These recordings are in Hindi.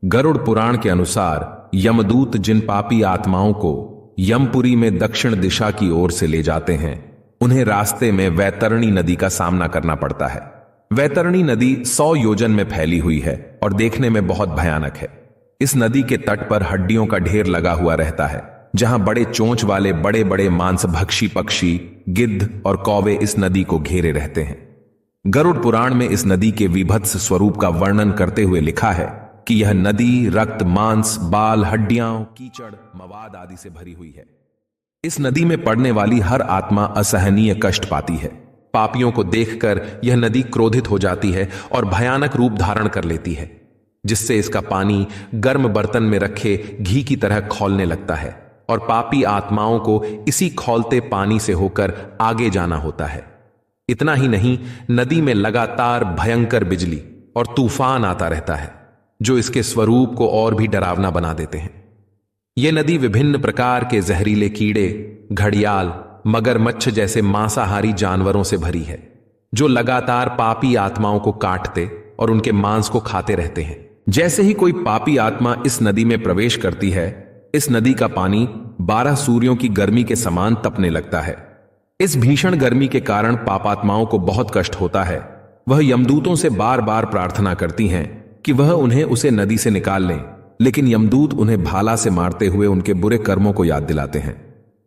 गरुड़ पुराण के अनुसार यमदूत जिन पापी आत्माओं को यमपुरी में दक्षिण दिशा की ओर से ले जाते हैं, उन्हें रास्ते में वैतरणी नदी का सामना करना पड़ता है। वैतरणी नदी 100 योजन में फैली हुई है और देखने में बहुत भयानक है। इस नदी के तट पर हड्डियों का ढेर लगा हुआ रहता है, जहां बड़े चोंच वाले बड़े बड़े मांसभक्षी पक्षी, गिद्ध और कौवे इस नदी को घेरे रहते हैं। गरुड़ पुराण में इस नदी के विभत्स स्वरूप का वर्णन करते हुए लिखा है कि यह नदी रक्त, मांस, बाल, हड्डियां, कीचड़, मवाद आदि से भरी हुई है। इस नदी में पड़ने वाली हर आत्मा असहनीय कष्ट पाती है। पापियों को देखकर यह नदी क्रोधित हो जाती है और भयानक रूप धारण कर लेती है, जिससे इसका पानी गर्म बर्तन में रखे घी की तरह खौलने लगता है और पापी आत्माओं को इसी खौलते पानी से होकर आगे जाना होता है। इतना ही नहीं, नदी में लगातार भयंकर बिजली और तूफान आता रहता है, जो इसके स्वरूप को और भी डरावना बना देते हैं। यह नदी विभिन्न प्रकार के जहरीले कीड़े, घड़ियाल, मगरमच्छ जैसे मांसाहारी जानवरों से भरी है, जो लगातार पापी आत्माओं को काटते और उनके मांस को खाते रहते हैं। जैसे ही कोई पापी आत्मा इस नदी में प्रवेश करती है, इस नदी का पानी 12 सूर्यों की गर्मी के समान तपने लगता है। इस भीषण गर्मी के कारण पापात्माओं को बहुत कष्ट होता है। वह यमदूतों से बार बार प्रार्थना करती हैं कि वह उन्हें उसे नदी से निकाल लें, लेकिन यमदूत उन्हें भाला से मारते हुए उनके बुरे कर्मों को याद दिलाते हैं।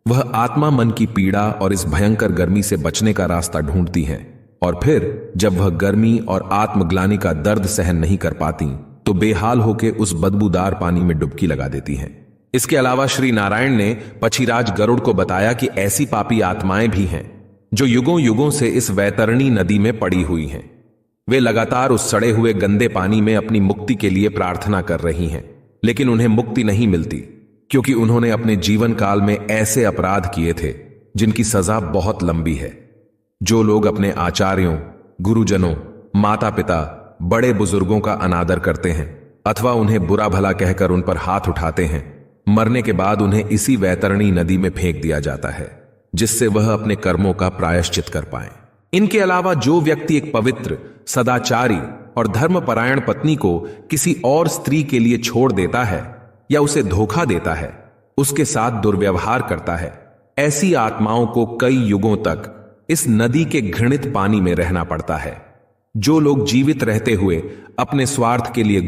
वह आत्मा मन की पीड़ा और इस भयंकर गर्मी से बचने का रास्ता ढूंढती हैं, और फिर जब वह गर्मी और आत्मग्लानि का दर्द सहन नहीं कर पाती, तो बेहाल होकर उस बदबूदार पानी में डुबकी लगा देती हैं। इसके अलावा श्री नारायण ने पक्षीराज गरुड़ को बताया कि ऐसी पापी आत्माएं भी हैं जो युगों युगों से इस वैतरणी नदी में पड़ी हुई हैं। वे लगातार उस सड़े हुए गंदे पानी में अपनी मुक्ति के लिए प्रार्थना कर रही हैं, लेकिन उन्हें मुक्ति नहीं मिलती, क्योंकि उन्होंने अपने जीवन काल में ऐसे अपराध किए थे जिनकी सजा बहुत लंबी है। जो लोग अपने आचार्यों, गुरुजनों, माता पिता, बड़े बुजुर्गों का अनादर करते हैं अथवा उन्हें बुरा भला कहकर उन पर हाथ उठाते हैं, मरने के बाद उन्हें इसी वैतरणी नदी में फेंक दिया जाता है, जिससे वह अपने कर्मों का प्रायश्चित कर पाए। इनके अलावा जो व्यक्ति एक पवित्र, सदाचारी और धर्मपरायण पत्नी को किसी और स्त्री के लिए छोड़ देता है या उसे धोखा देता है, उसके साथ दुर्व्यवहार करता है, ऐसी आत्माओं को कई युगों तक इस नदी के घृणित पानी में रहना पड़ता है। जो लोग जीवित रहते हुए अपने स्वार्थ के लिए